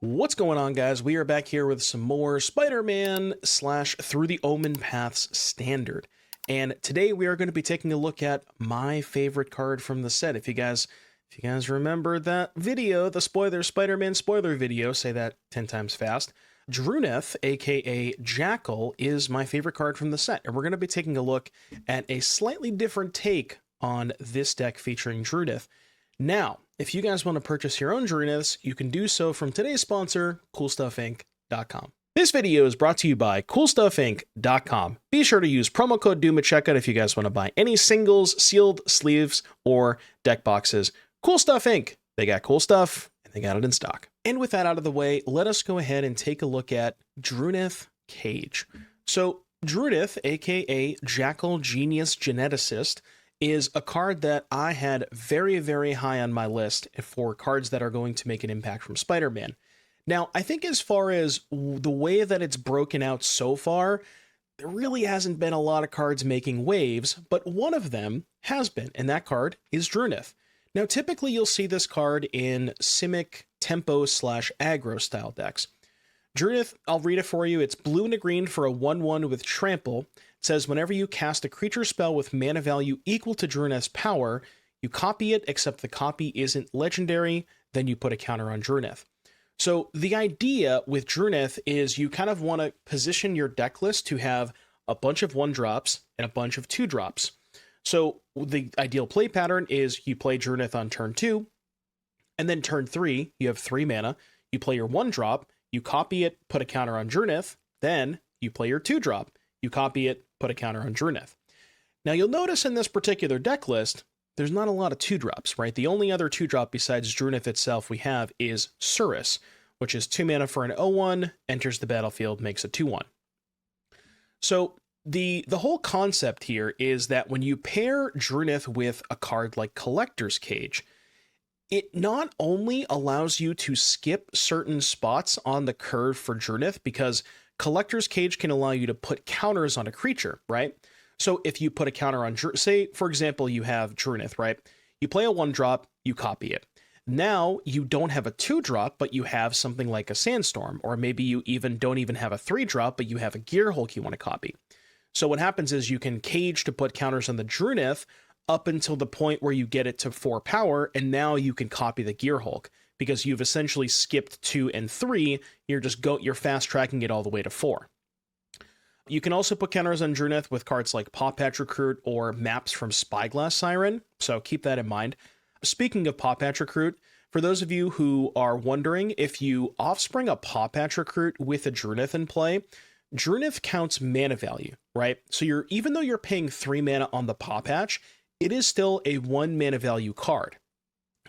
What's going on, guys? We are back here with some more Spider-Man / Through the Omen Paths Standard. And today we are going to be taking a look at my favorite card from the set. If you guys remember that video, the Spider-Man spoiler video, say that 10 times fast, Druneth, aka Jackal, is my favorite card from the set. And we're going to be taking a look at a slightly different take on this deck featuring Druneth. Now, if you guys want to purchase your own Druneths, you can do so from today's sponsor, CoolStuffInc.com. This video is brought to you by CoolStuffInc.com. Be sure to use promo code DOOM at checkout if you guys want to buy any singles, sealed sleeves, or deck boxes. Cool Stuff Inc. They got cool stuff, and they got it in stock. And with that out of the way, let us go ahead and take a look at Druneth Cage. So, Druneth, aka Jackal Genius Geneticist, is a card that I had very, very high on my list for cards that are going to make an impact from Spider-Man. Now, I think as far as the way that it's broken out so far, there really hasn't been a lot of cards making waves, but one of them has been, and that card is Druneth. Now, typically you'll see this card in Simic, Tempo / Aggro style decks. Druneth, I'll read it for you. It's blue and a green for a 1/1 with Trample. It says, whenever you cast a creature spell with mana value equal to Druneth's power, you copy it, except the copy isn't legendary, then you put a counter on Druneth. So the idea with Druneth is you kind of want to position your deck list to have a bunch of 1-drops and a bunch of 2-drops. So the ideal play pattern is you play Druneth on turn 2, and then turn 3, you have 3 mana, you play your 1-drop, you copy it, put a counter on Druneth, then you play your 2-drop, you copy it, put a counter on Druneth. Now you'll notice in this particular deck list, there's not a lot of 2-drops, right? The only other 2-drop besides Druneth itself we have is Surris, which is 2 mana for an 0/1, enters the battlefield, makes a 2/1. So the whole concept here is that when you pair Druneth with a card like Collector's Cage, it not only allows you to skip certain spots on the curve for Druneth, because Collector's Cage can allow you to put counters on a creature, right? So if you put a counter on, say, for example, you have Druneth, right? You play a 1-drop, you copy it. Now you don't have a 2-drop, but you have something like a Sandstorm, or maybe you don't even have a 3-drop, but you have a Gearhulk you want to copy. So what happens is you can cage to put counters on the Druneth up until the point where you get it to 4 power, and now you can copy the Gearhulk, because you've essentially skipped 2 and 3, you're fast tracking it all the way to 4. You can also put counters on Druneth with cards like Pawpatch Recruit or maps from Spyglass Siren, so keep that in mind. Speaking of Pawpatch Recruit, for those of you who are wondering, if you offspring a Pawpatch Recruit with a Druneth in play, Druneth counts mana value, right? So even though you're paying 3 mana on the Pawpatch, it is still a 1 mana value card.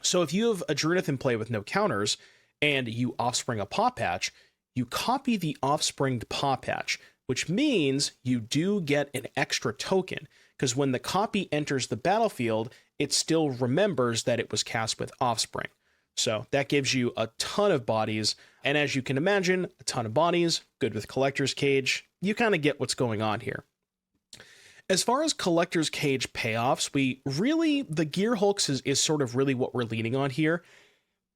So if you have a Druneth in play with no counters, and you offspring a Pawpatch, you copy the offspringed Pawpatch, which means you do get an extra token, because when the copy enters the battlefield, it still remembers that it was cast with offspring. So that gives you a ton of bodies, and as you can imagine, a ton of bodies, good with Collector's Cage. You kind of get what's going on here. As far as Collector's Cage payoffs, the Gearhulks is sort of really what we're leaning on here.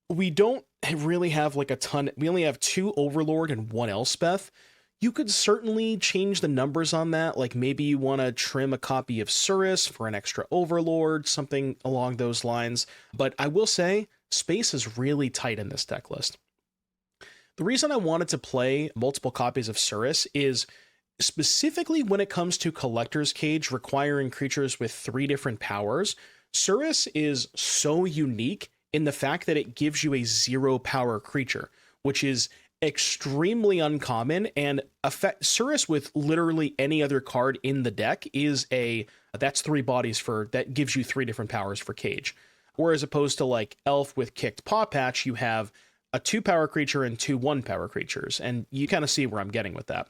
We don't really have like a ton. We only have 2 Overlord and 1 Elspeth. You could certainly change the numbers on that. Like maybe you want to trim a copy of Surris for an extra Overlord, something along those lines. But I will say, space is really tight in this deck list. The reason I wanted to play multiple copies of Surris is specifically when it comes to Collector's Cage requiring creatures with 3 different powers. Surris is so unique in the fact that it gives you a 0-power creature, which is extremely uncommon, and Surris with literally any other card in the deck that's 3 bodies that gives you 3 different powers for Cage. Whereas opposed to like Elf with Kicked Pawpatch, you have a 2-power creature and 2 1-power creatures, and you kind of see where I'm getting with that.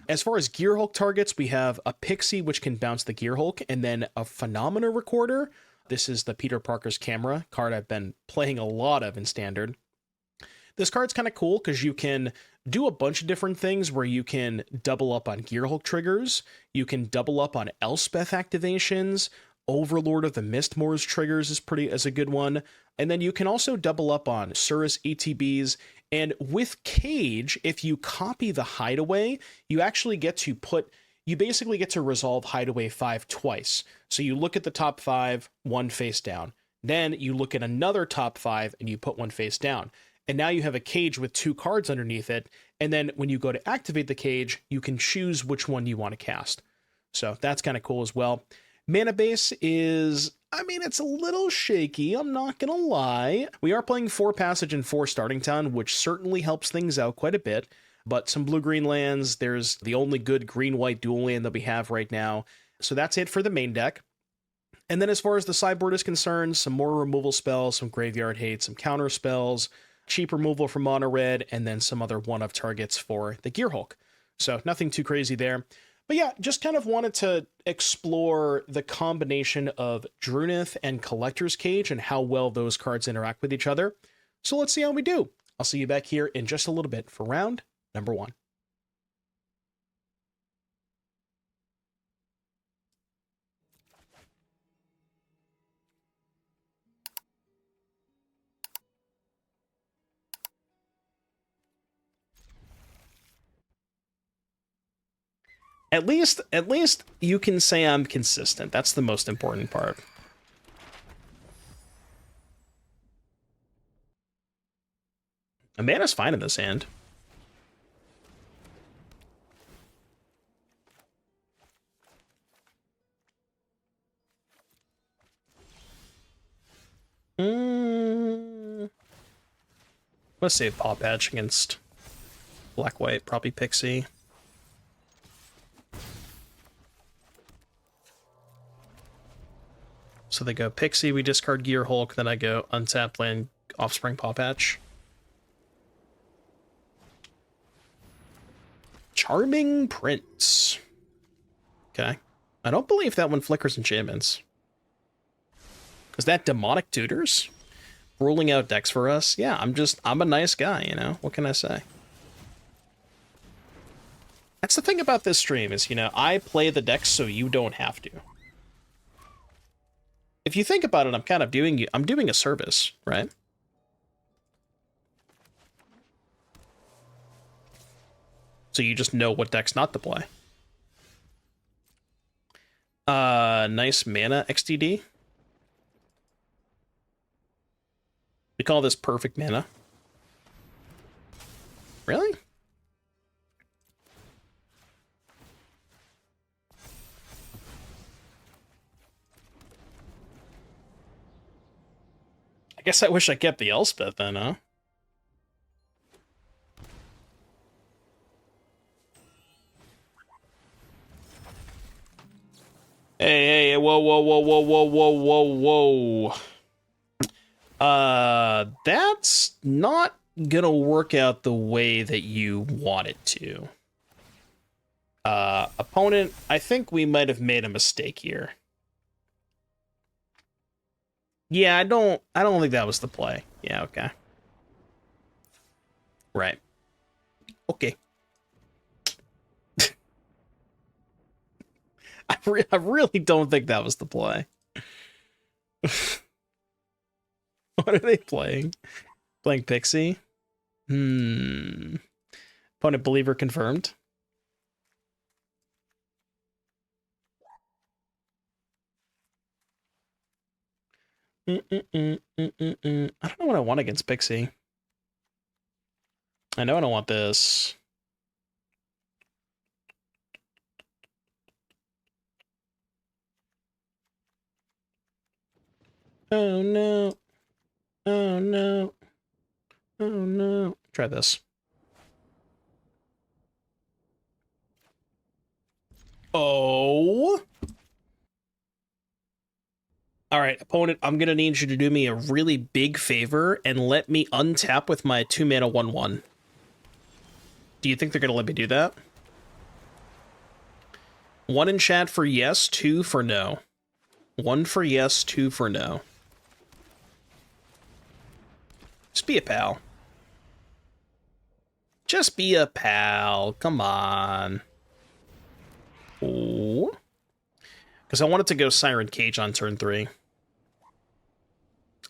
As far as Gearhulk targets, we have a Pixie, which can bounce the Gearhulk, and then a Phenomena Recorder. This is the Peter Parker's Camera card I've been playing a lot of in Standard. This card's kind of cool because you can do a bunch of different things where you can double up on Gearhulk triggers, you can double up on Elspeth activations, Overlord of the Mistmoors triggers is a good one. And then you can also double up on Surris ETBs. And with Cage, if you copy the Hideaway, you actually get to you basically get to resolve Hideaway 5 twice. So you look at the top 5, one face down. Then you look at another top 5 and you put one face down. And now you have a cage with 2 cards underneath it. And then when you go to activate the cage, you can choose which one you want to cast. So that's kind of cool as well. Mana base is, I mean, it's a little shaky, I'm not going to lie. We are playing 4 Passage and 4 Starting Town, which certainly helps things out quite a bit. But some blue-green lands, there's the only good green-white dual land that we have right now. So that's it for the main deck. And then as far as the sideboard is concerned, some more removal spells, some graveyard hate, some counter spells, cheap removal from mono red, and then some other one-of targets for the Gearhulk. So nothing too crazy there. But yeah, just kind of wanted to explore the combination of Druneth and Collector's Cage and how well those cards interact with each other. So let's see how we do. I'll see you back here in just a little bit for round number 1. At least you can say I'm consistent. That's the most important part. A mana's fine in this hand. Let's save Pawpatch against black-white, probably Pixie. So they go Pixie, we discard Gearhulk, then I go untapped land, Offspring Pawpatch. Charming Prince. Okay. I don't believe that one flickers enchantments. Is that Demonic Tutors? Ruling out decks for us? Yeah, I'm a nice guy, you know? What can I say? That's the thing about this stream is, you know, I play the decks so you don't have to. If you think about it, I'm doing a service, right? So you just know what decks not to play. Nice mana XTD. We call this perfect mana. Really? I guess I wish I kept the Elspeth then, huh? Hey, whoa, whoa, whoa, whoa, whoa, whoa, whoa, whoa. That's not gonna work out the way that you want it to. Opponent, I think we might have made a mistake here. Yeah, I don't think that was the play. Yeah, okay. Right. Okay. I really don't think that was the play. What are they playing? Playing Pixie? Opponent believer confirmed. I don't know what I want against Pixie. I know I don't want this. Oh no. Oh no. Oh no. Try this. Oh. All right, opponent, I'm going to need you to do me a really big favor and let me untap with my 2 mana 1/1. Do you think they're going to let me do that? 1 in chat for yes, 2 for no. 1 for yes, 2 for no. Just be a pal. Just be a pal. Come on. Oh. Because I wanted to go Siren Cage on turn 3.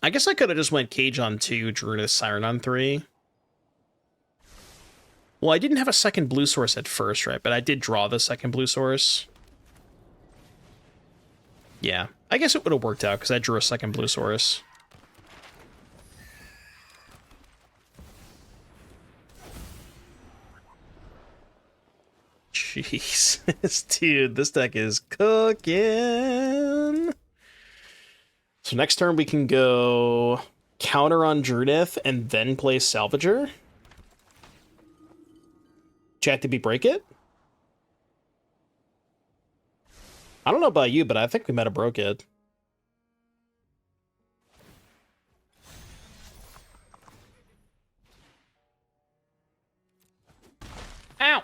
I guess I could have just went Cage on 2, Druneth Siren on 3. Well, I didn't have a second blue source at first, right? But I did draw the second blue source. Yeah, I guess it would have worked out because I drew a second blue source. Jeez, dude, this deck is cooking. So next turn we can go counter on Druneth and then play Salvager. Chat, did we break it? I don't know about you, but I think we might have broke it. Ow!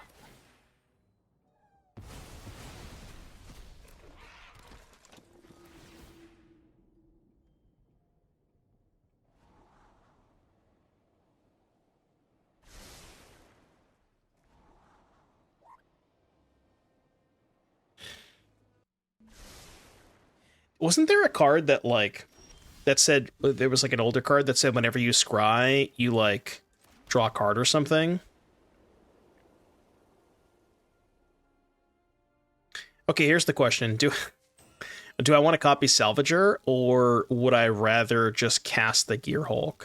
Wasn't there a card that, like, that said, there was, like, an older card that said whenever you scry, you, like, draw a card or something? Okay, here's the question. Do I want to copy Salvager, or would I rather just cast the Gearhulk?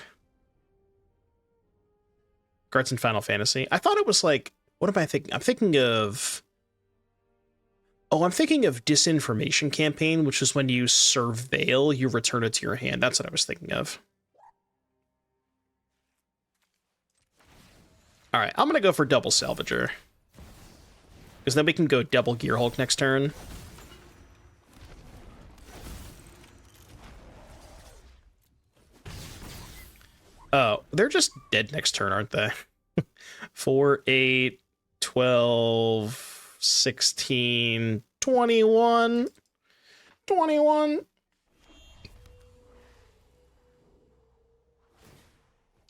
Cards in Final Fantasy. I thought it was, like, what am I thinking? I'm thinking of... Oh, I'm thinking of Disinformation Campaign, which is when you surveil, you return it to your hand. That's what I was thinking of. All right, I'm going to go for double Salvager. Because then we can go double Gearhulk next turn. Oh, they're just dead next turn, aren't they? 4, 8, 12, 16, 21. 21.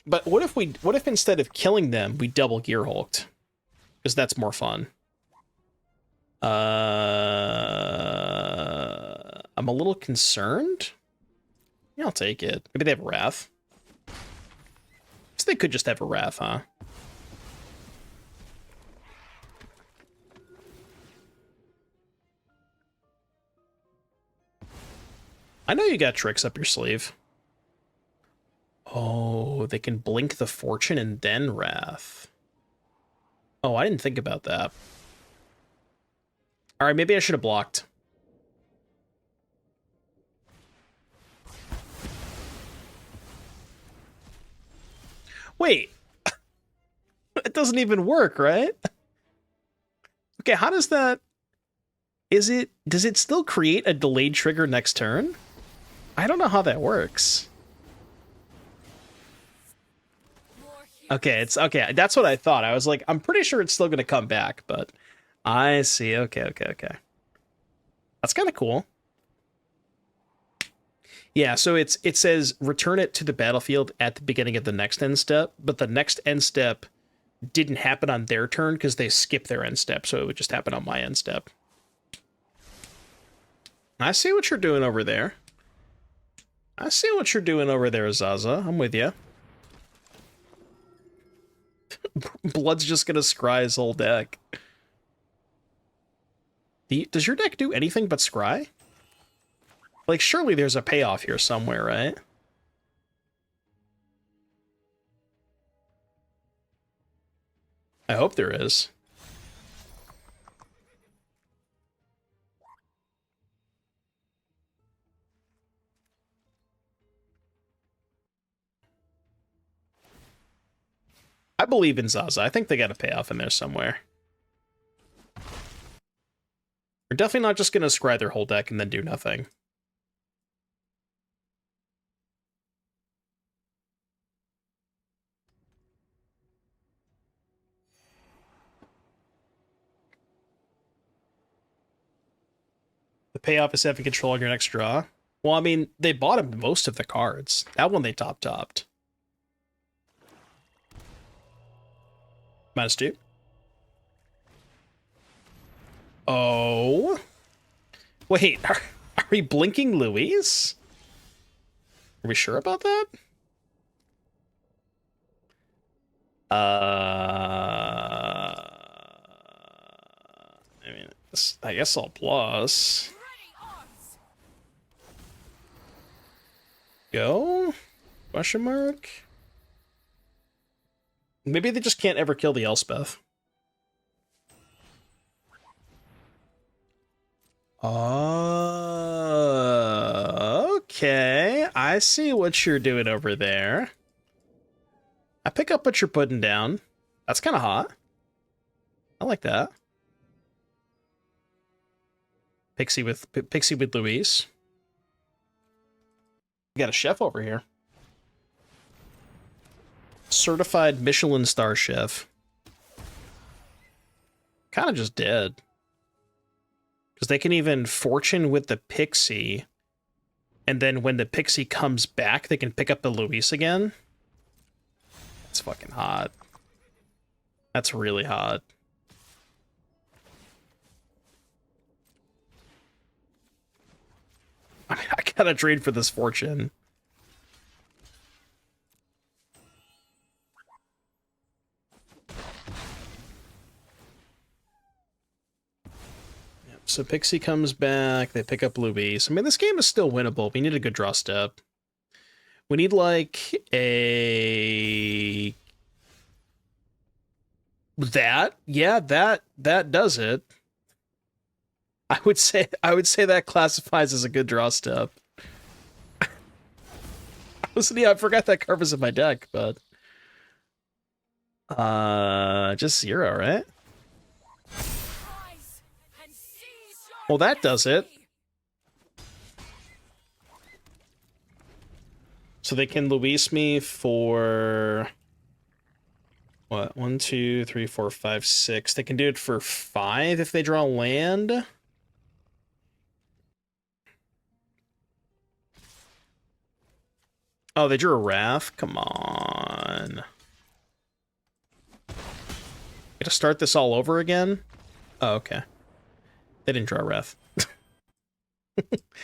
But what if instead of killing them, we double Gearhulked? Because that's more fun. I'm a little concerned. Yeah, I'll take it. Maybe they have Wrath. So they could just have a Wrath, huh? I know you got tricks up your sleeve. Oh, they can blink the Fortune and then Wrath. Oh, I didn't think about that. All right, maybe I should have blocked. Wait. It doesn't even work, right? Okay, how does that... Does it still create a delayed trigger next turn? I don't know how that works. Okay, okay. That's what I thought. I was like, I'm pretty sure it's still going to come back, but I see. Okay. That's kind of cool. Yeah, so it says return it to the battlefield at the beginning of the next end step, but the next end step didn't happen on their turn because they skipped their end step, so it would just happen on my end step. I see what you're doing over there. Zaza. I'm with you. Blood's just gonna scry his whole deck. Does your deck do anything but scry? Like, surely there's a payoff here somewhere, right? I hope there is. I believe in Zaza. I think they got a payoff in there somewhere. We're definitely not just going to scry their whole deck and then do nothing. The payoff is having control on your next draw. Well, I mean, they bought him most of the cards. That one they topped. -2. Oh. Wait, are we blinking Luis? Are we sure about that? I mean, I guess I'll plus. Go? Question mark? Maybe they just can't ever kill the Elspeth. Okay. I see what you're doing over there. I pick up what you're putting down. That's kind of hot. I like that. Pixie with Luis. We got a chef over here. Certified Michelin star chef. Kind of just dead. Because they can even fortune with the Pixie. And then when the Pixie comes back, they can pick up the Luis again. That's fucking hot. That's really hot. I mean, I gotta trade for this fortune. So Pixie comes back, they pick up Luis. I mean, this game is still winnable. We need a good draw step. We need, like, a... That? Yeah, that does it. I would say that classifies as a good draw step. I forgot that card was in my deck, but... just 0, right? Well, that does it. So they can Luis me for... What? 1, 2, 3, 4, 5, 6. They can do it for 5 if they draw land. Oh, they drew a Wrath? Come on. Get to start this all over again? Oh, okay. They didn't draw a Wrath.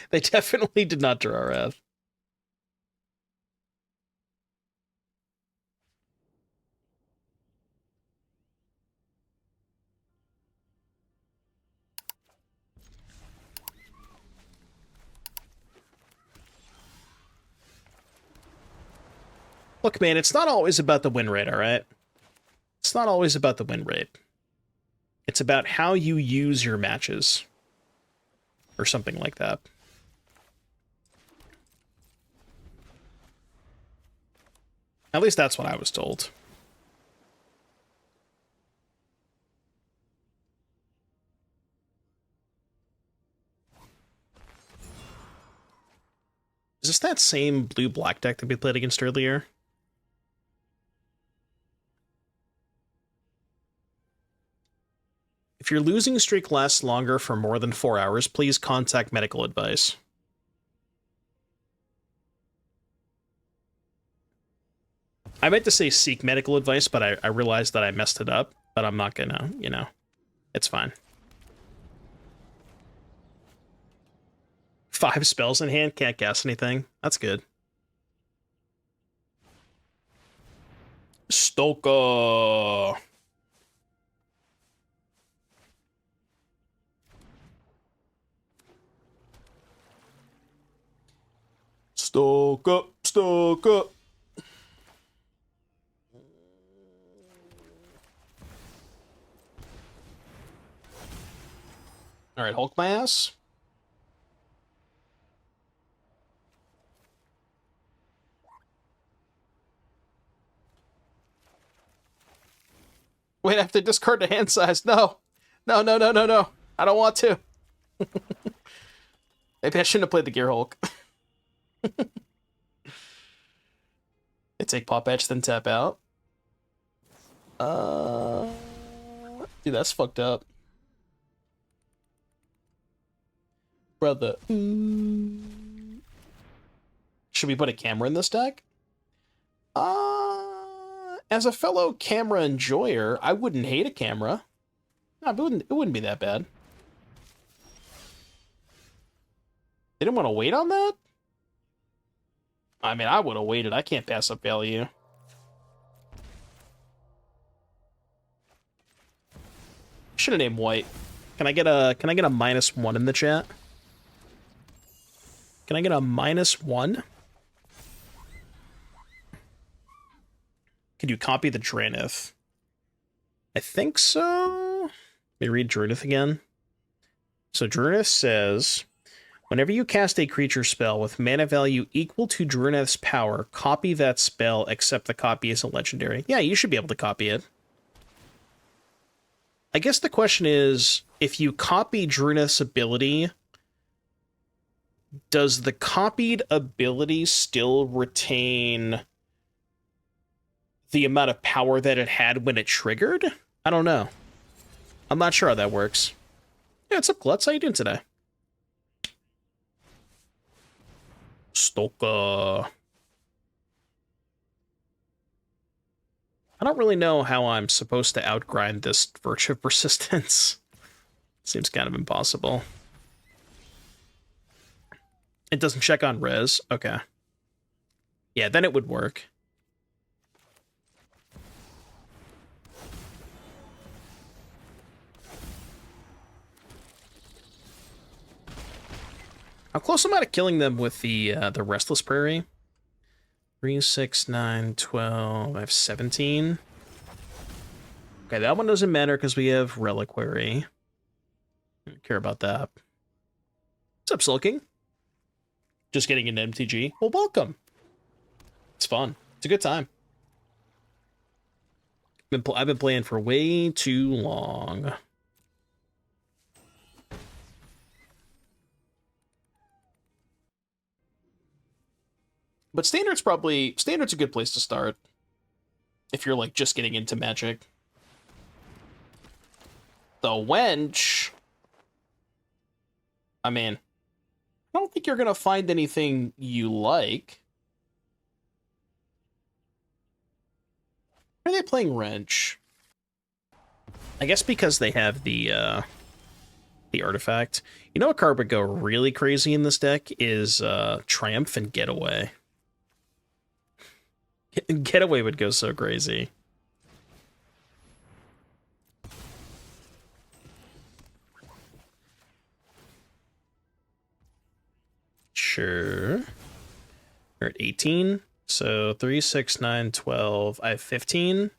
They definitely did not draw a Wrath. Look, man, it's not always about the win rate, all right? It's not always about the win rate. It's about how you use your matches. Or something like that. At least that's what I was told. Is this that same blue-black deck that we played against earlier? If your losing streak lasts longer for more than 4 hours, please contact medical advice. I meant to say seek medical advice, but I realized that I messed it up. But I'm not gonna, you know. It's fine. 5 spells in hand, can't cast anything. That's good. Stoka. Stoke up, stoke up. All right, Hulk my ass. Wait, I have to discard the hand size. No. No, no, no, no, no. I don't want to. Maybe I shouldn't have played the Gearhulk. They take Pawpatch, then tap out. Dude, that's fucked up. Brother. Should we put a camera in this deck? As a fellow camera enjoyer, I wouldn't hate a camera. No, it wouldn't be that bad. They didn't want to wait on that? I mean, I would have waited. I can't pass up value. Should have named white. Can I get a -1 in the chat? Can I get a -1? Could you copy the Druneth? I think so. Let me read Druneth again. So Druneth says, whenever you cast a creature spell with mana value equal to Druneth's power, copy that spell except the copy isn't legendary. Yeah, you should be able to copy it. I guess the question is, if you copy Druneth's ability, does the copied ability still retain the amount of power that it had when it triggered? I don't know. I'm not sure how that works. Yeah, what's up, Glutz? How you doing today? Stoka. I don't really know how I'm supposed to outgrind this Virtue of Persistence. Seems kind of impossible. It doesn't check on res. Okay. Yeah, then it would work. How close am I to killing them with the Restless Prairie? 3, 6, 9, 12. I have 17. Okay, that one doesn't matter because we have Reliquary. I don't care about that. What's up, Sulking? Just getting into MTG. Well, welcome. It's fun. It's a good time. I've been playing for way too long. But Standard's a good place to start. If you're, like, just getting into Magic. The Wench. I mean, I don't think you're gonna find anything you like. Are they playing Wrench? I guess because they have the artifact. You know what card would go really crazy in this deck is Triumph and Getaway. Getaway would go so crazy. Sure. We're at 18. So 3, 6, 9, 12. I have 15.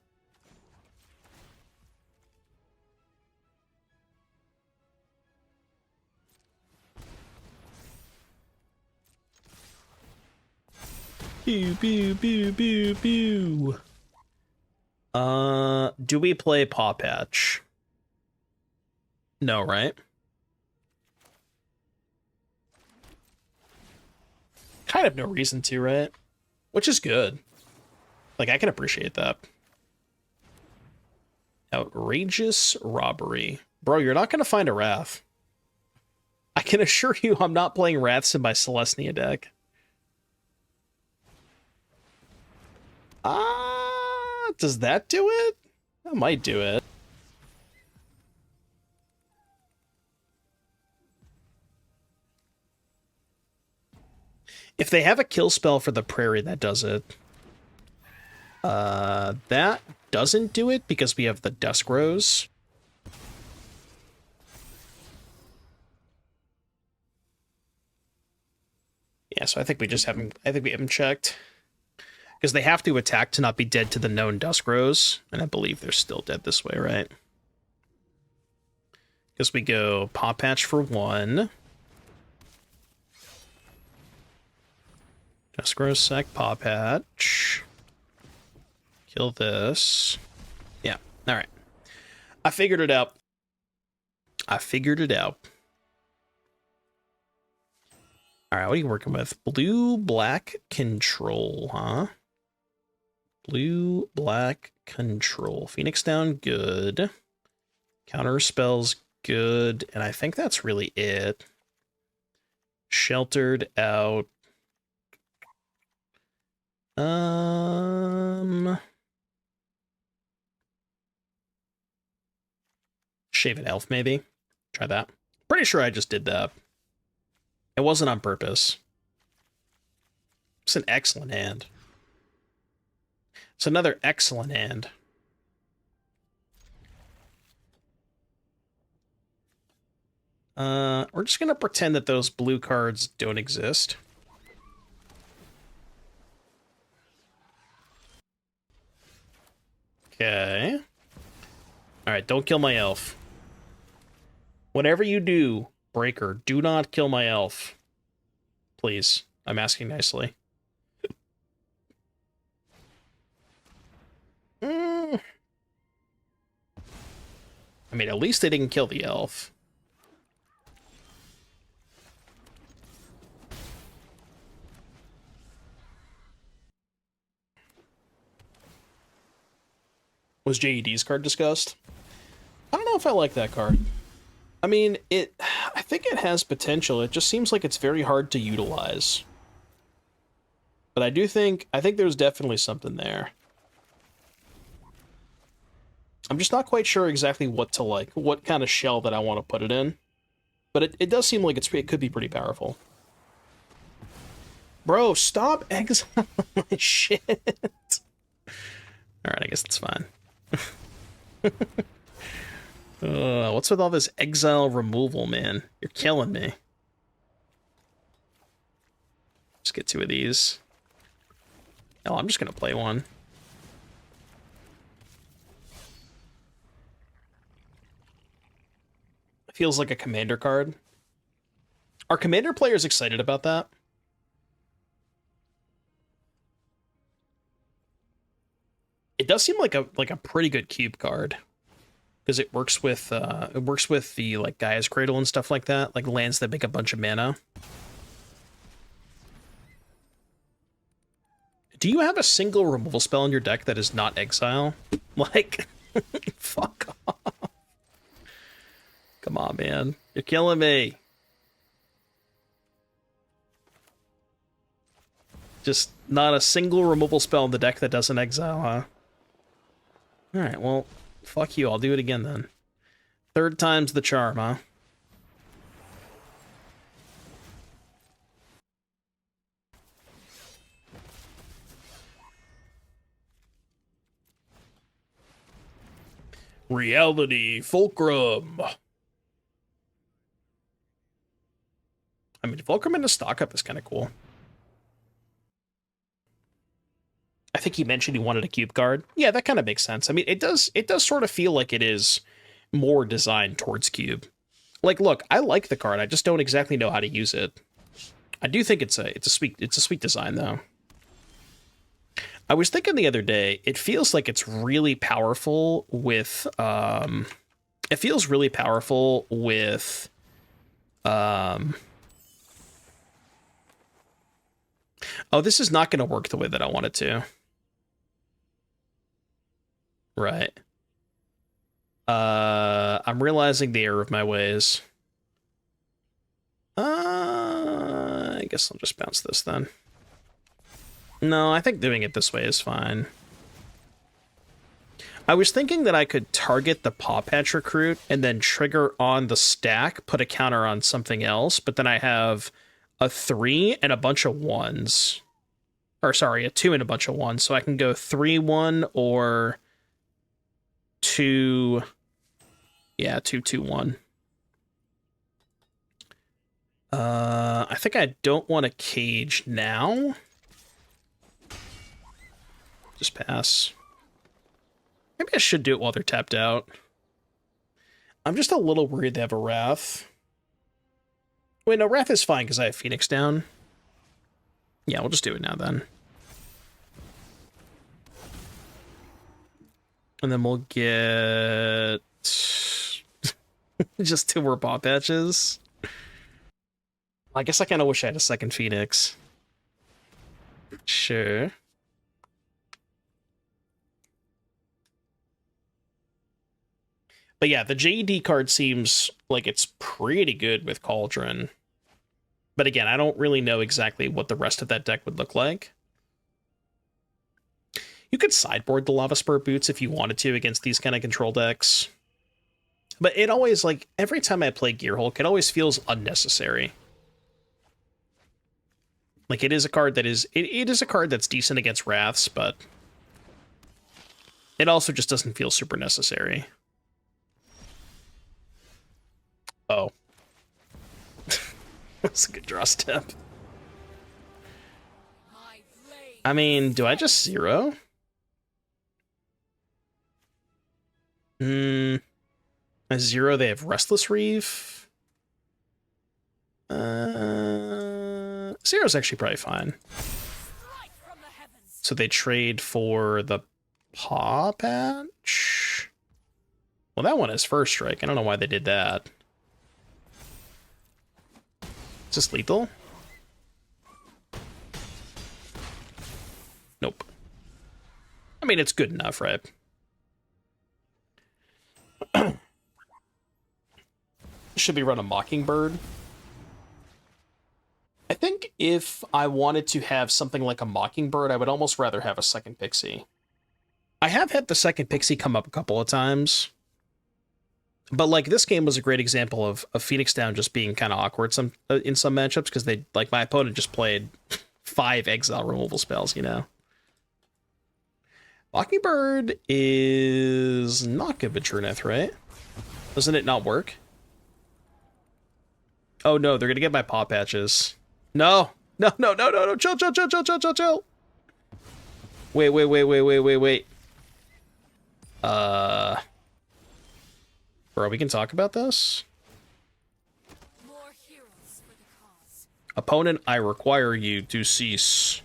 Pew, pew, pew, pew, pew. Do we play Pawpatch? No, right? Kind of no reason to, right? Which is good. Like, I can appreciate that. Outrageous Robbery. Bro, you're not going to find a Wrath. I can assure you I'm not playing Wraths in my Celestia deck. Does that do it? That might do it. If they have a kill spell for the Prairie, that does it. That doesn't do it because we have the Dusk Rose. Yeah, so I think we haven't checked. Because they have to attack to not be dead to the known Dusk Rose, and I believe they're still dead this way, right? Because we go Pawpatch for 1. Dusk Rose sack Pawpatch. Kill this. Yeah, alright. I figured it out. Alright, what are you working with? Blue-black control, huh? Blue-black control. Phoenix down, good. Counter spells, good. And I think that's really it. Sheltered out. Shaven Elf, maybe. Try that. Pretty sure I just did that. It wasn't on purpose. It's an excellent hand. It's another excellent hand. We're just going to pretend that those blue cards don't exist. Okay. Alright, don't kill my elf. Whatever you do, Breaker, do not kill my elf. Please. I'm asking nicely. I mean, at least they didn't kill the elf. Was JED's card discussed? I don't know if I like that card. I mean, I think it has potential. It just seems like it's very hard to utilize. But I think there's definitely something there. I'm just not quite sure exactly what to like, what kind of shell that I want to put it in. But it does seem like it could be pretty powerful. Bro, stop exiling my shit. Alright, I guess that's fine. What's with all this exile removal, man? You're killing me. Let's get 2 of these. Hell, I'm just gonna play one. It feels like a commander card. Are commander players excited about that? It does seem like a pretty good cube card, because it works with the like Gaia's Cradle and stuff like that, like lands that make a bunch of mana. Do you have a single removal spell in your deck that is not exile? Like, fuck off. Come on, man. You're killing me. Just not a single removal spell in the deck that doesn't exile, huh? Alright, well, fuck you. I'll do it again then. 3rd time's the charm, huh? Reality Fulcrum. I mean, Fulcrum in a stock-up is kind of cool. I think he mentioned he wanted a cube card. Yeah, that kind of makes sense. I mean, it does sort of feel like it is more designed towards cube. Like, look, I like the card. I just don't exactly know how to use it. I do think it's a sweet design though. I was thinking the other day, it feels like it's really powerful with oh, this is not going to work the way that I want it to. Right. I'm realizing the error of my ways. I guess I'll just bounce this then. No, I think doing it this way is fine. I was thinking that I could target the Pawpatch Recruit and then trigger on the stack, put a counter on something else, but then I have a 3 and a bunch of 1s. Or sorry, a 2 and a bunch of 1s, so I can go 3-1 or 2... Yeah, 2-2-1. I think I don't want to cage now. Just pass. Maybe I should do it while they're tapped out. I'm just a little worried they have a Wrath. Wait, no, Wrath is fine because I have Phoenix down. Yeah, we'll just do it now then. And then we'll get... just 2 more Pawpatches. I guess I kind of wish I had a second Phoenix. Sure. But yeah, the JED card seems like it's pretty good with Cauldron. But again, I don't really know exactly what the rest of that deck would look like. You could sideboard the Lava Spur Boots if you wanted to against these kind of control decks. But it always, like, every time I play Gearhulk, it always feels unnecessary. Like, it is a card that is... It is a card that's decent against Wraths, but... It also just doesn't feel super necessary. Oh. That's a good draw step. I mean, do I just zero? A zero, they have Restless Reef. Zero's actually probably fine. So they trade for the Pawpatch? Well, that one is first strike. I don't know why they did that. Is this lethal? Nope. I mean, it's good enough, right? Should we run a Mockingbird? I think if I wanted to have something like a Mockingbird, I would almost rather have a second Pixie. I have had the second Pixie come up a couple of times. But, like, this game was a great example of Phoenix Down just being kind of awkward in some matchups, because they, like, my opponent just played 5 exile removal spells, you know? Mockingbird is not good with Druneth, right? Doesn't it not work? Oh no, they're gonna get my Pawpatches. No! No, no, no, no, no, chill, chill, chill, chill, chill, chill, chill! Wait. Bro, we can talk about this? More heroes for the cause. Opponent, I require you to cease.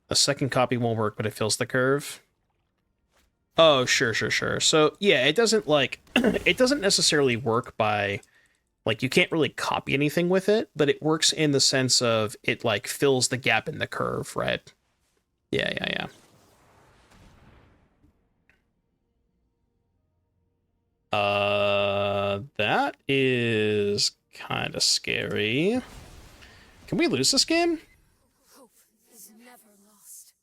A second copy won't work, but it fills the curve. Oh, sure. So, yeah, it doesn't, like, it doesn't necessarily work by, like, you can't really copy anything with it, but it works in the sense of it, like, fills the gap in the curve, right? Yeah. That is kind of scary. Can we lose this game? Hope is never lost.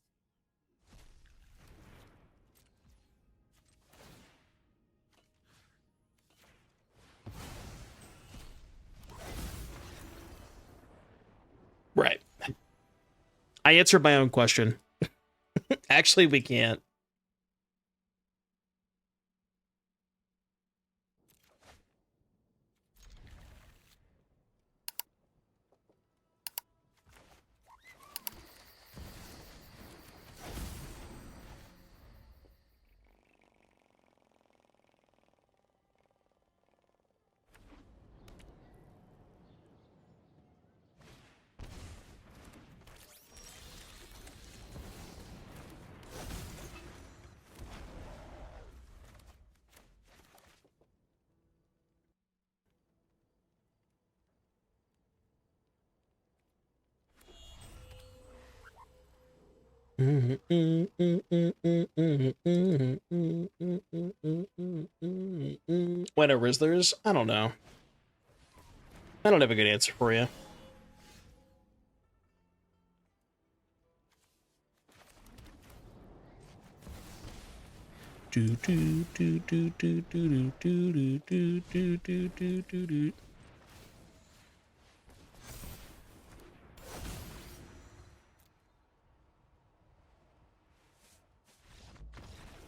Right. I answered my own question. Actually, we can't. When a Rizzlers? I don't know. I don't have a good answer for you.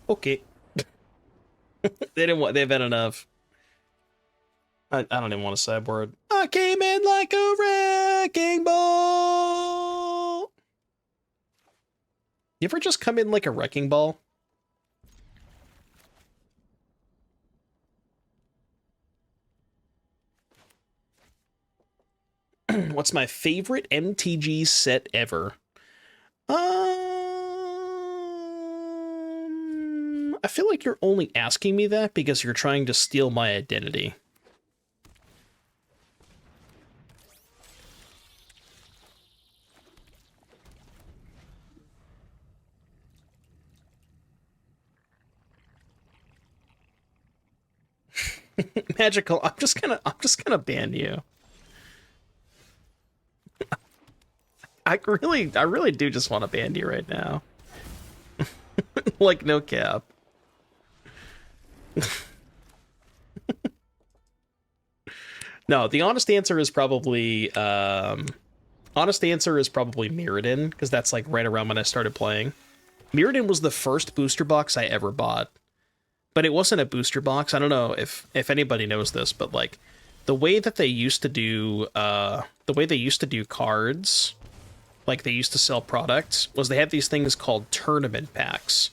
Okay. They've had enough. I don't even want to sideboard. I came in like a wrecking ball. You ever just come in like a wrecking ball? What's my favorite MTG set ever? I feel like you're only asking me that because you're trying to steal my identity. Magical, I'm just gonna ban you. I really do just want to ban you right now. Like, no cap. No, the honest answer is probably Mirrodin, because that's like right around when I started playing. Mirrodin was the first booster box I ever bought, but it wasn't a booster box. I don't know if anybody knows this, but like the way that they used to do cards, like they used to sell products, was they had these things called tournament packs,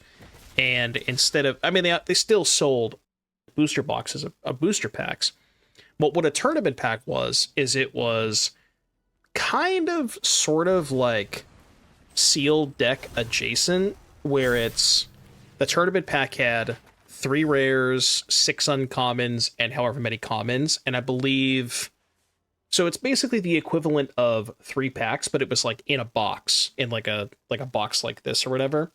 and instead of, I mean, they still sold booster boxes of booster packs. But what a tournament pack was, is it was kind of sort of like sealed deck adjacent, where it's the tournament pack had 3 rares, 6 uncommons, and however many commons, and I believe so it's basically the equivalent of 3 packs, but it was like in a box, in like a box like this or whatever.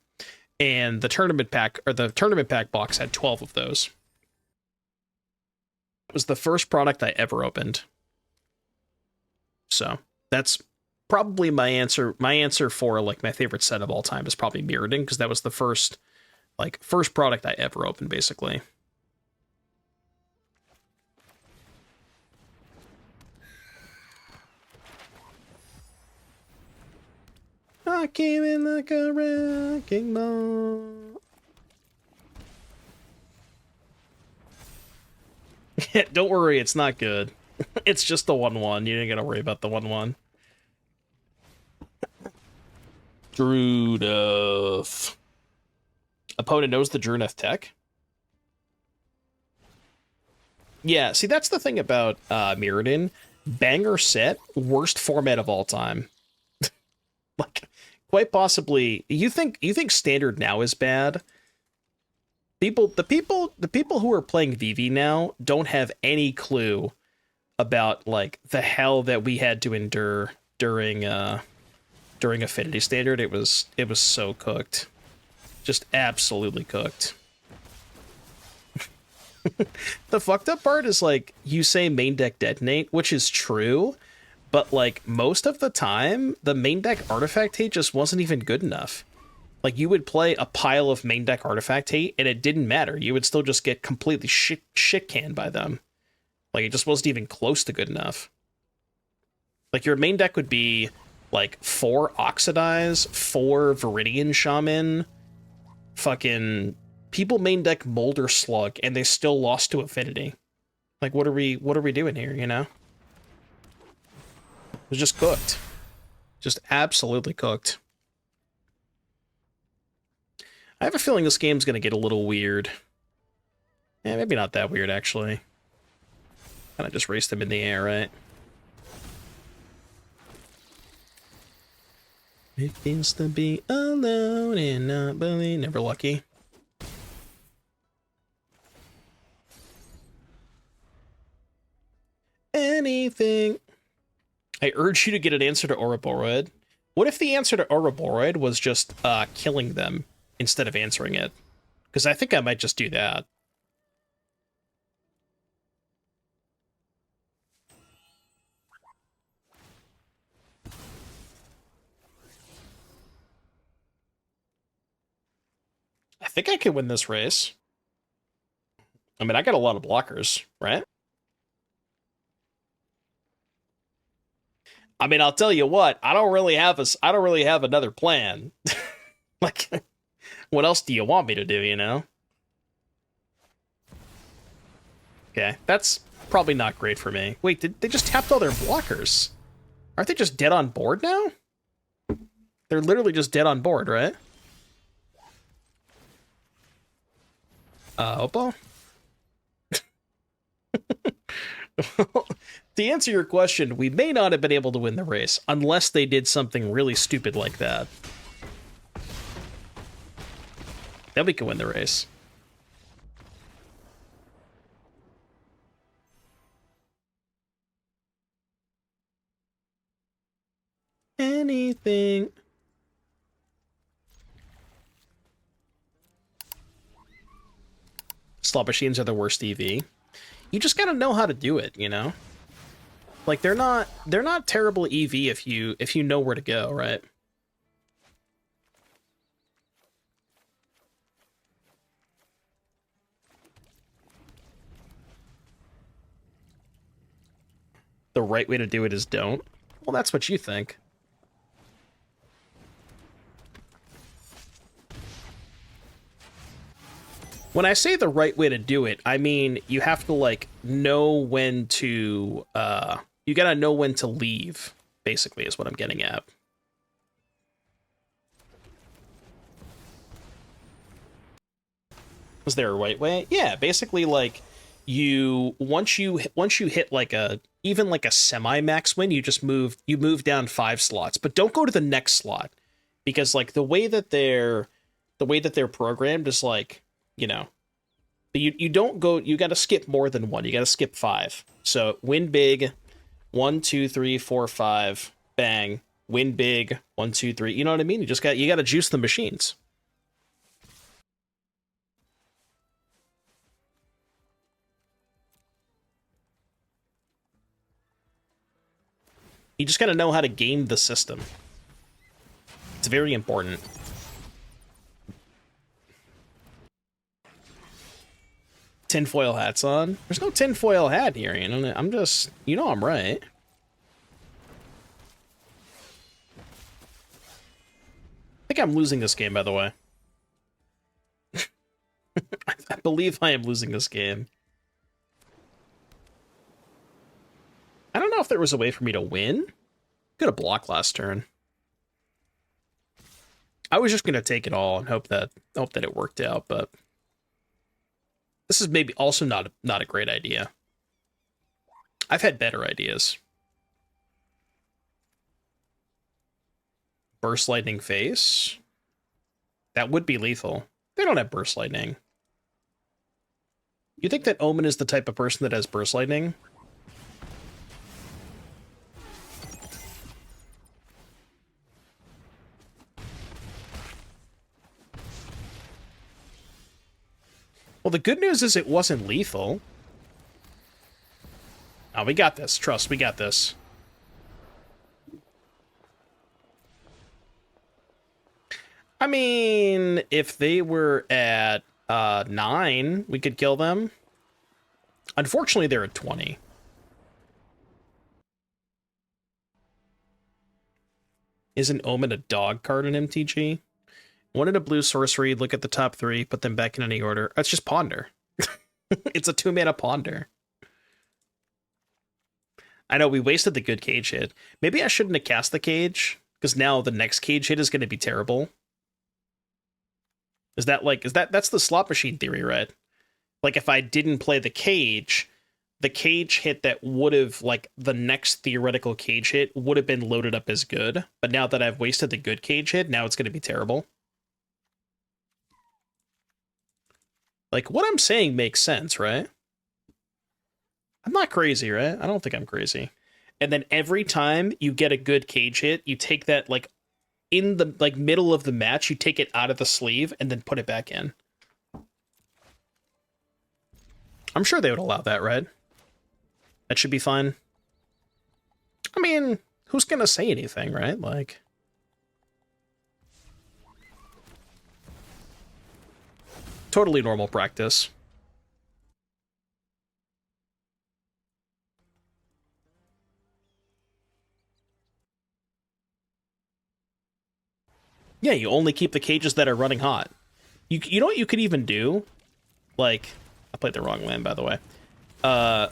And the tournament pack box had 12 of those. It was the first product I ever opened. So that's probably my answer. My answer for like my favorite set of all time is probably Mirrodin, because that was the first product I ever opened, basically. I came in like a wrecking ball. Don't worry, it's not good. It's just the 1/1. You didn't gotta worry about the 1/1. Druneth. Opponent knows the Druneth tech. Yeah, see, that's the thing about Mirrodin. Banger set, worst format of all time. Like, quite possibly, you think Standard now is bad? The people who are playing VV now don't have any clue about like the hell that we had to endure during Affinity Standard. It was so cooked. Just absolutely cooked. The fucked up part is like you say main deck detonate, which is true, but like most of the time the main deck artifact hate just wasn't even good enough. Like, you would play a pile of main deck artifact hate, and it didn't matter. You would still just get completely shit canned by them. Like, it just wasn't even close to good enough. Like, your main deck would be, like, 4 Oxidize, 4 Viridian Shaman, fucking... People main deck Molder Slug, and they still lost to Affinity. Like, what are we doing here, you know? It was just cooked. Just absolutely cooked. I have a feeling this game's going to get a little weird. Yeah, maybe not that weird, actually. Kind of just race them in the air, right? It feels to be alone and not believe. Never lucky. Anything. I urge you to get an answer to Ouroboros. What if the answer to Ouroboros was just killing them instead of answering it? Because I think I might just do that. I think I could win this race. I mean, I got a lot of blockers, right? I mean, I'll tell you what, I don't really have another plan. Like, what else do you want me to do, you know? Okay, that's probably not great for me. Wait, did they just tapped all their blockers? Aren't they just dead on board now? They're literally just dead on board, right? Oppo? To answer your question, we may not have been able to win the race unless they did something really stupid like that. Then we can win the race. Anything. Slot machines are the worst EV. You just gotta know how to do it, you know? Like, they're not terrible EV if you know where to go, right? the right way to do it is don't. Well, that's what you think. When I say the right way to do it, I mean you have to, like, know when to, you gotta know when to leave, basically, is what I'm getting at. Was there a right way? Yeah, basically, like, once you hit like a even like a semi-max win, you move down 5 slots, but don't go to the next slot, because like the way that they're programmed is like, you know, you don't go, you got to skip more than one, you got to skip 5. So win big, 1 2 3 4 5, bang, win big, 1 2 3. You know what I mean? You got to juice the machines. You just got to know how to game the system. It's very important. Tinfoil hats on? There's no tinfoil hat here, you know? I'm just... You know I'm right. I think I'm losing this game, by the way. I believe I am losing this game. I don't know if there was a way for me to win. Could have blocked last turn. I was just gonna take it all and hope that it worked out, but this is maybe also not a great idea. I've had better ideas. Burst Lightning face. That would be lethal. They don't have Burst Lightning. You think that Omen is the type of person that has Burst Lightning? Well, the good news is it wasn't lethal. Oh, we got this. Trust, we got this. I mean, if they were at 9, we could kill them. Unfortunately, they're at 20. Isn't Omen a dog card in MTG? Wanted a blue sorcery, look at the top 3, put them back in any order. That's just Ponder. It's a 2-mana Ponder. I know, we wasted the good cage hit. Maybe I shouldn't have cast the cage, because now the next cage hit is going to be terrible. That's the slot machine theory, right? Like, if I didn't play the cage hit that would have, like, the next theoretical cage hit would have been loaded up as good. But now that I've wasted the good cage hit, now it's going to be terrible. Like, what I'm saying makes sense, right? I'm not crazy, right? I don't think I'm crazy. And then every time you get a good cage hit, you take that, like, in the, like, middle of the match, you take it out of the sleeve and then put it back in. I'm sure they would allow that, right? That should be fine. I mean, who's gonna say anything, right? Like... Totally normal practice. Yeah, you only keep the cages that are running hot. You know what you could even do? Like, I played the wrong land, by the way.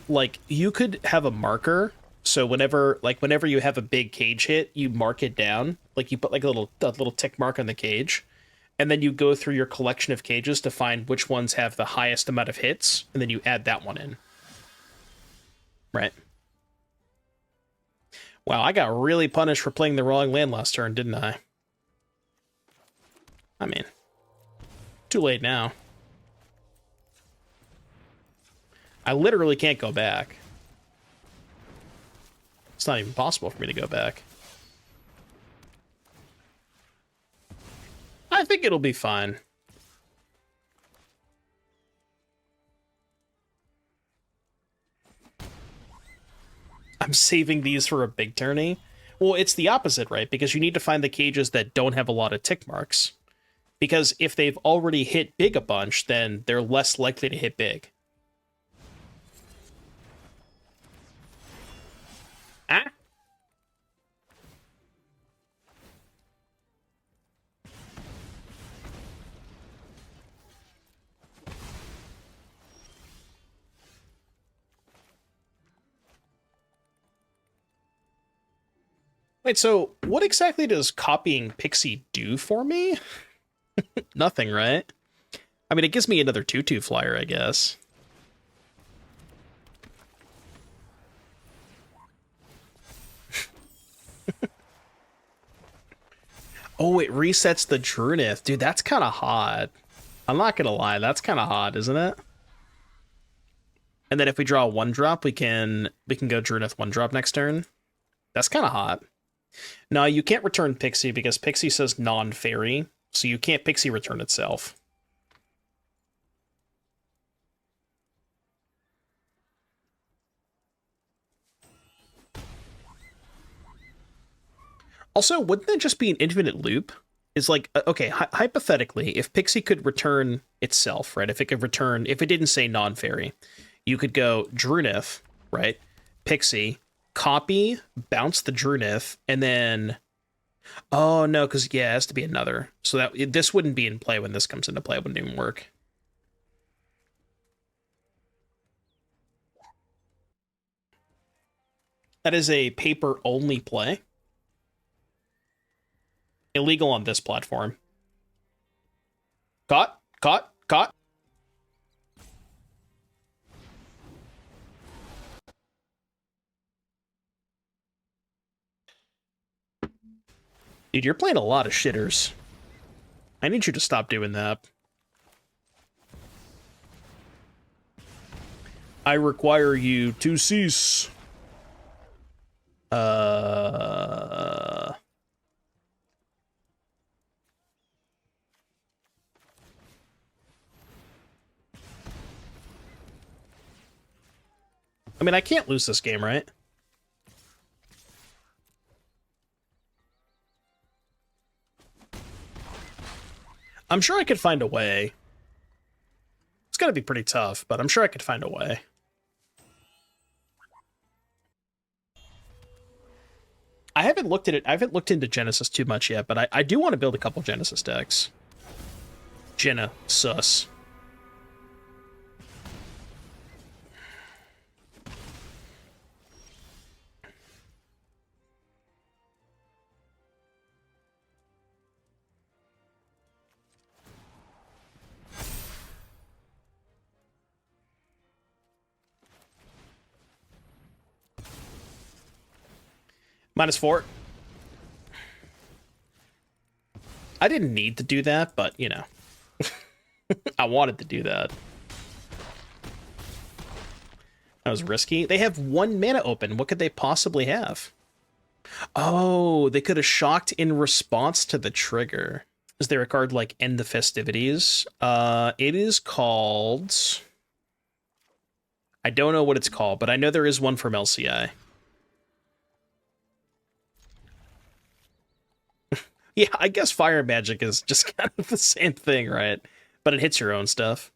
Like, you could have a marker, so whenever you have a big cage hit, you mark it down. Like, you put like a little tick mark on the cage, and then you go through your collection of cages to find which ones have the highest amount of hits, and then you add that one in. Right. Wow, I got really punished for playing the wrong land last turn, didn't I? I mean, too late now. I literally can't go back. It's not even possible for me to go back. I think it'll be fine. I'm saving these for a big tourney. Well, it's the opposite, right? Because you need to find the cages that don't have a lot of tick marks. Because if they've already hit big a bunch, then they're less likely to hit big. Wait, so what exactly does copying Pixie do for me? Nothing, right? I mean, it gives me another 2/2 flyer, I guess. Oh, it resets the Druneth. Dude, that's kind of hot. I'm not gonna lie, that's kind of hot, isn't it? And then if we draw a 1-drop, we can go Druneth 1-drop next turn. That's kind of hot. No, you can't return Pixie because Pixie says non-fairy, so you can't Pixie return itself. Also, wouldn't that just be an infinite loop? Is like, okay, hypothetically, if Pixie could return itself, right? If it could return, if it didn't say non-fairy, you could go Druneth, right? Pixie, copy, bounce the Druneth, and then... Oh, no, because, yeah, it has to be another. So that this wouldn't be in play when this comes into play. It wouldn't even work. That is a paper-only play. Illegal on this platform. Caught. Dude, you're playing a lot of shitters. I need you to stop doing that. I require you to cease. I mean, I can't lose this game, right? I'm sure I could find a way. It's gonna be pretty tough, but I'm sure I could find a way. I haven't looked at it. I haven't looked into Genesis too much yet, but I do want to build a couple Genesis decks. Genesis. -4. I didn't need to do that, but, you know. I wanted to do that. That was risky. They have 1 mana open. What could they possibly have? Oh, they could have shocked in response to the trigger. Is there a card like End the Festivities? It is called... I don't know what it's called, but I know there is one from LCI. Yeah, I guess Fire Magic is just kind of the same thing, right? But it hits your own stuff.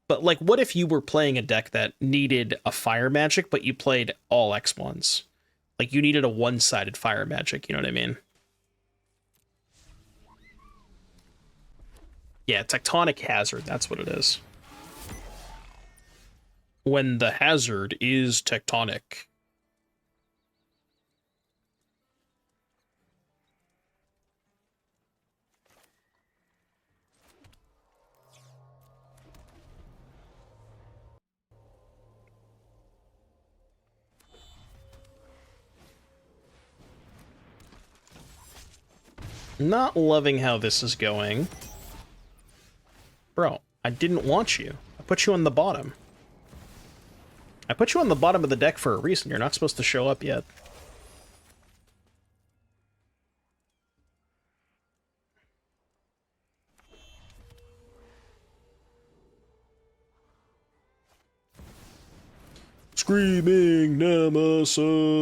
But, like, what if you were playing a deck that needed a Fire Magic, but you played all X1s? Like, you needed a one-sided Fire Magic, you know what I mean? Yeah, Tectonic Hazard, that's what it is. When the hazard is tectonic. Not loving how this is going. Bro, I didn't want you. I put you on the bottom. I put you on the bottom of the deck for a reason. You're not supposed to show up yet. Screaming Nemesis.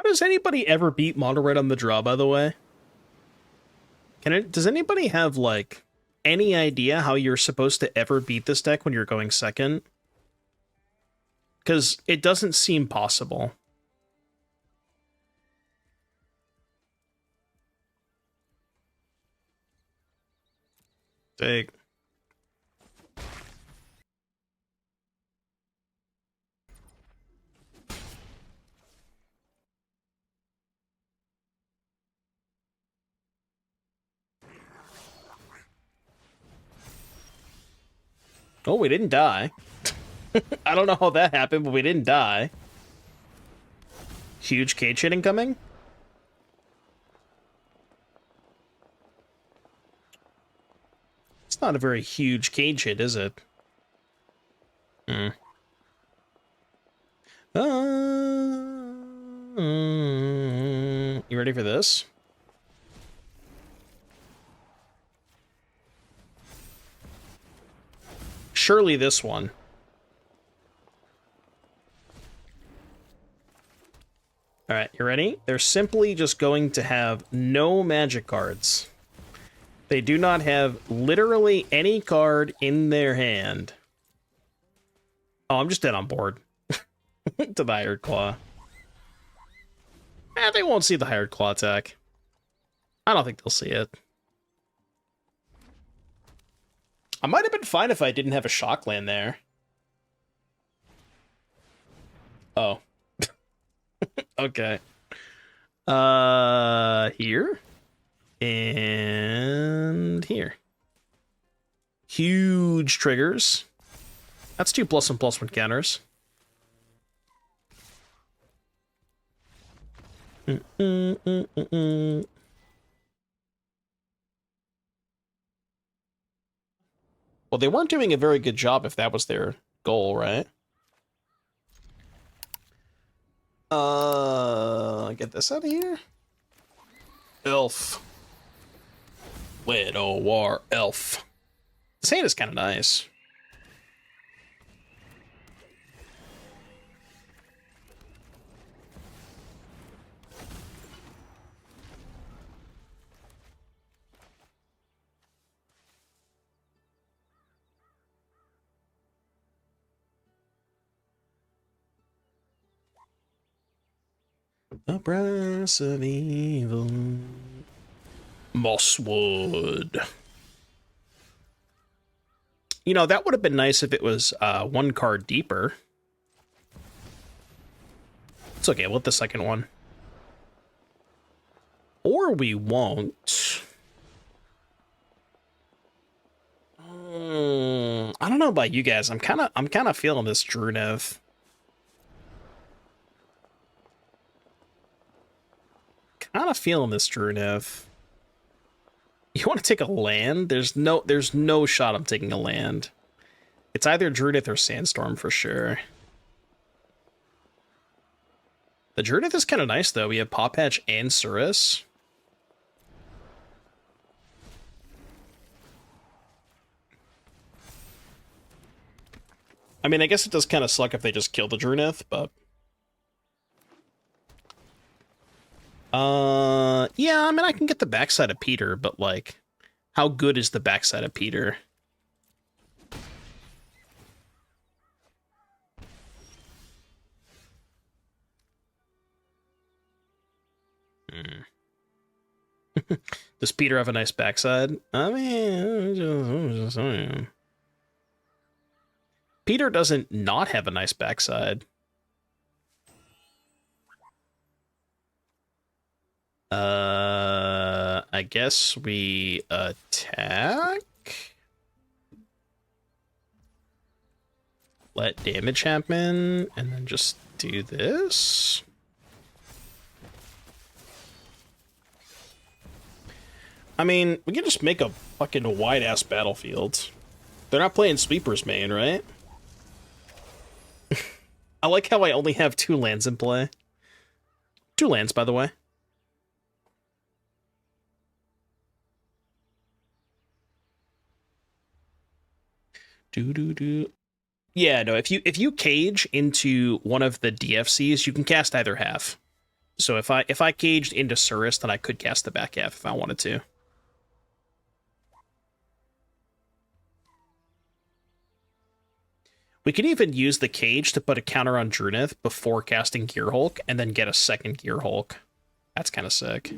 does anybody ever beat mono red on the draw, by the way? Does anybody have, like, any idea how you're supposed to ever beat this deck when you're going second? Because it doesn't seem possible. Take. Oh, we didn't die. I don't know how that happened, but we didn't die. Huge cage hit incoming? It's not a very huge cage hit, is it? Hmm. You ready for this? Surely this one. Alright, you ready? They're simply just going to have no magic cards. They do not have literally any card in their hand. Oh, I'm just dead on board. To the Hired Claw. They won't see the Hired Claw attack. I don't think they'll see it. I might have been fine if I didn't have a Shockland there. Oh. Okay. Here. And here. Huge triggers. That's 2 +1/+1 counters. Well, they weren't doing a very good job if that was their goal, right? Get this out of here. Elf. Llanowar Elf. This hand is kind of nice. The Brass of Evil. Mosswood. You know, that would have been nice if it was 1 card deeper. It's okay, we'll hit the second one. Or we won't. I don't know about you guys. I'm kind of feeling this Druneth. Kind of feeling this Druneth. You want to take a land? There's no shot I'm taking a land. It's either Druneth or Sandstorm for sure. The Druneth is kind of nice though. We have Pawpatch and Surris. I mean, I guess it does kind of suck if they just kill the Druneth, but yeah, I mean, I can get the backside of Peter, but, like, how good is the backside of Peter? Does Peter have a nice backside? I mean, Peter doesn't not have a nice backside. I guess we attack. Let damage happen, and then just do this. I mean, we can just make a fucking wide-ass battlefield. They're not playing Sweepers main, right? I like how I only have 2 lands in play. 2 lands, by the way. Yeah, no, if you cage into one of the DFCs, you can cast either half. So if I caged into Surris, then I could cast the back half if I wanted to. We could even use the cage to put a counter on Druneth before casting Gearhulk, and then get a second Gearhulk. That's kind of sick.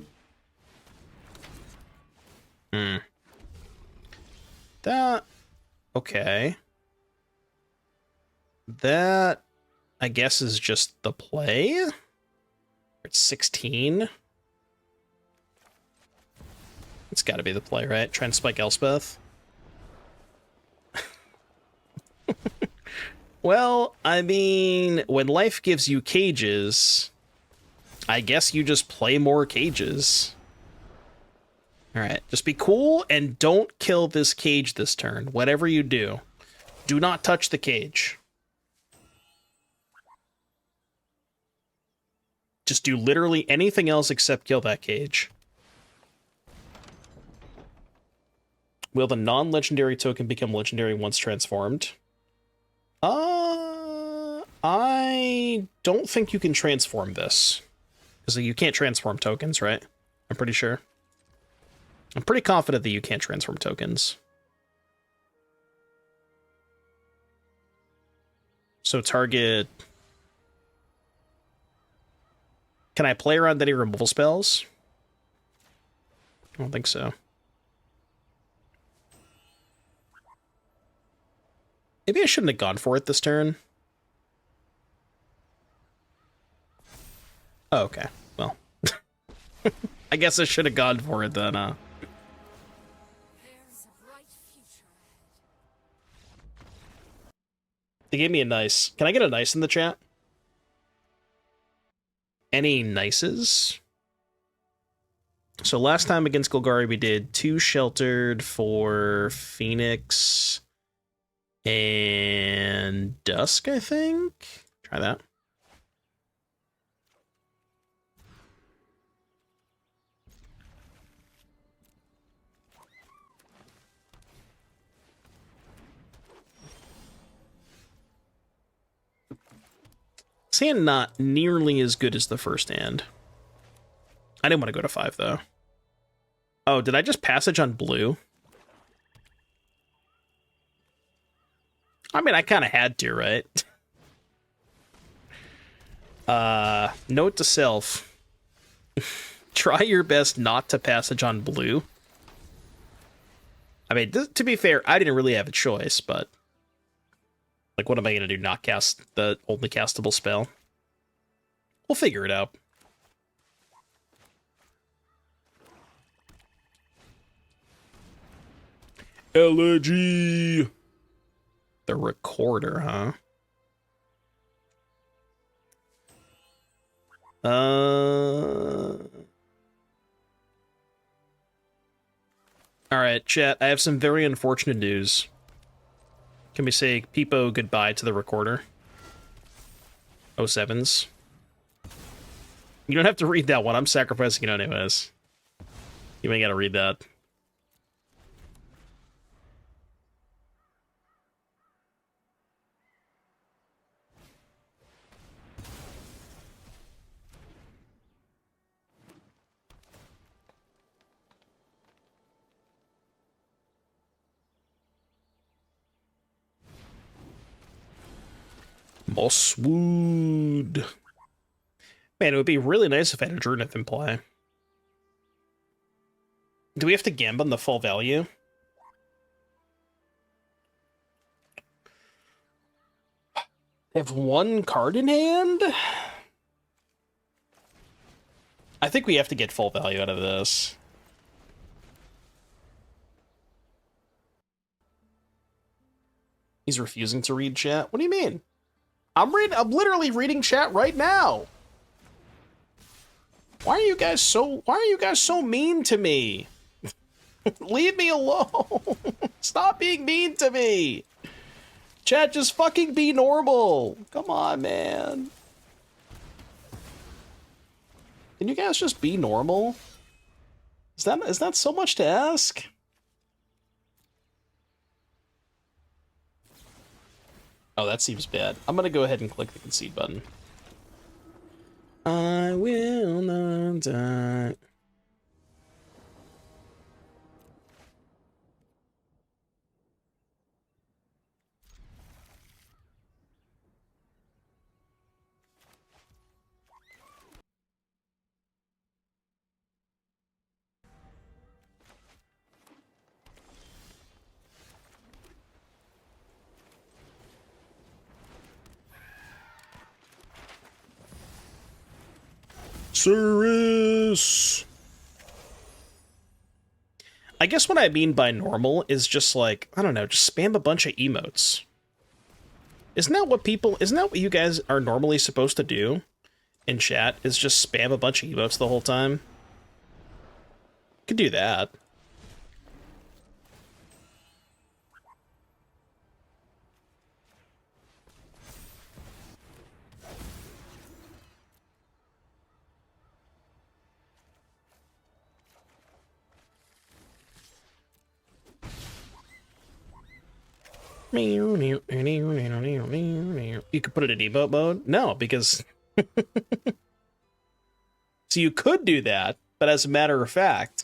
That... okay. That, I guess, is just the play. It's 16. It's got to be the play, right? Try and spike Elspeth. Well, I mean, when life gives you cages, I guess you just play more cages. Alright, just be cool and don't kill this cage this turn. Whatever you do, do not touch the cage. Just do literally anything else except kill that cage. Will the non-legendary token become legendary once transformed? I don't think you can transform this. Because you can't transform tokens, right? I'm pretty sure. I'm pretty confident that you can't transform tokens. So target... Can I play around any removal spells? I don't think so. Maybe I shouldn't have gone for it this turn. Oh, okay. Well. I guess I should have gone for it then, There's a bright future ahead. They gave me a nice. Can I get a nice in the chat? Any nices? So last time against Golgari, we did 2 sheltered for Phoenix and Dusk, I think. Try that. This hand not nearly as good as the first hand. I didn't want to go to 5, though. Oh, did I just passage on blue? I mean, I kind of had to, right? Note to self. Try your best not to passage on blue. I mean, to be fair, I didn't really have a choice, but... like, what am I going to do? Not cast the only castable spell? We'll figure it out. Elegy! The Recorder, huh? Alright, chat, I have some very unfortunate news. Can we say Peepo goodbye to the Recorder? 07s. You don't have to read that one. I'm sacrificing it anyways. You ain't gotta read that. Mosswood. Man, it would be really nice if I had a Druneth in play. Do we have to gamble the full value? They have 1 card in hand? I think we have to get full value out of this. He's refusing to read chat? What do you mean? I'm literally reading chat right now. Why are you guys so mean to me? Leave me alone. Stop being mean to me. Chat, just fucking be normal. Come on, man. Can you guys just be normal? Is that so much to ask? Oh, that seems bad. I'm gonna go ahead and click the concede button. I will not die. Surris. I guess what I mean by normal is just like, I don't know, just spam a bunch of emotes. Isn't that what you guys are normally supposed to do in chat, is just spam a bunch of emotes the whole time? Could do that. You could put it in emote mode? No, because... So you could do that, but as a matter of fact...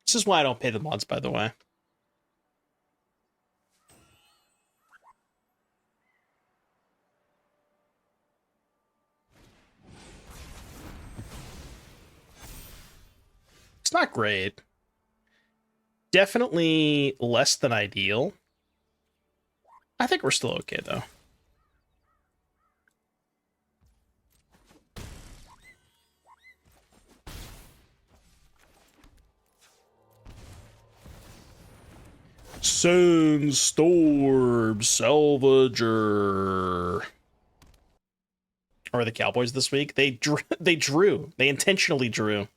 This is why I don't pay the mods, by the way. It's not great. Definitely less than ideal. I think we're still okay, though. Sandstorm Salvager. Or the Cowboys this week? They drew. They intentionally drew.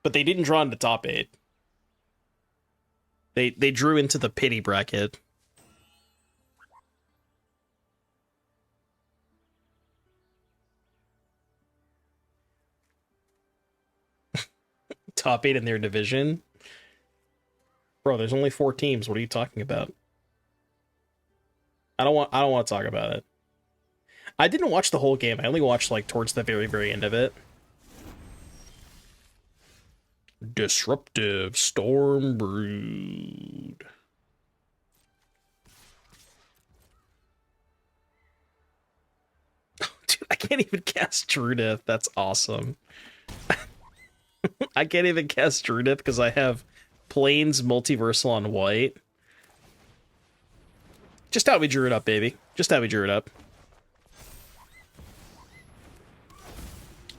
But they didn't draw into top 8. They drew into the pity bracket. Top 8 in their division? Bro, there's only 4 teams. What are you talking about? I don't want to talk about it. I didn't watch the whole game. I only watched like towards the very, very end of it. Disruptive Storm Brood. Dude, I can't even cast Druneth. That's awesome. I can't even cast Druneth because I have Plains Multiversal on white. Just how we drew it up, baby. Just how we drew it up.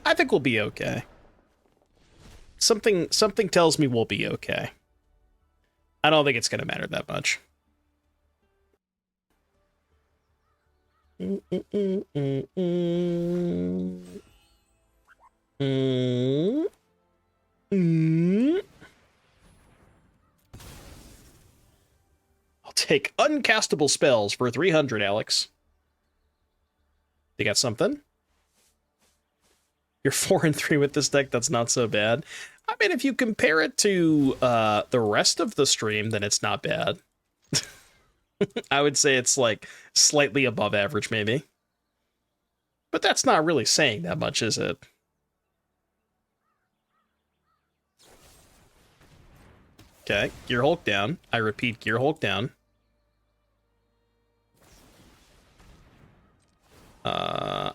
I think we'll be okay. Something tells me we'll be okay. I don't think it's going to matter that much. I'll take uncastable spells for 300, Alex. You got something? You're 4-3 with this deck. That's not so bad. I mean, if you compare it to the rest of the stream, then it's not bad. I would say it's like slightly above average, maybe. But that's not really saying that much, is it? Okay, Gearhulk down. I repeat, Gearhulk down.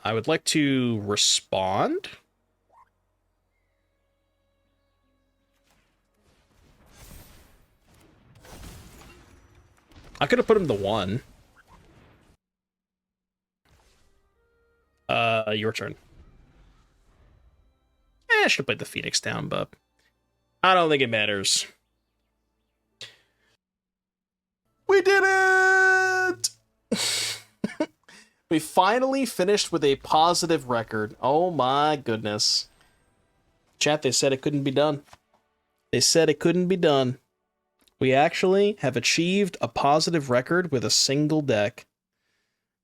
I would like to respond. I could have put him to 1. Your turn. I should have played the Phoenix down, but I don't think it matters. We did it! We finally finished with a positive record. Oh my goodness. Chat, they said it couldn't be done. They said it couldn't be done. We actually have achieved a positive record with a single deck.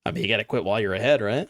I mean, you gotta quit while you're ahead, right?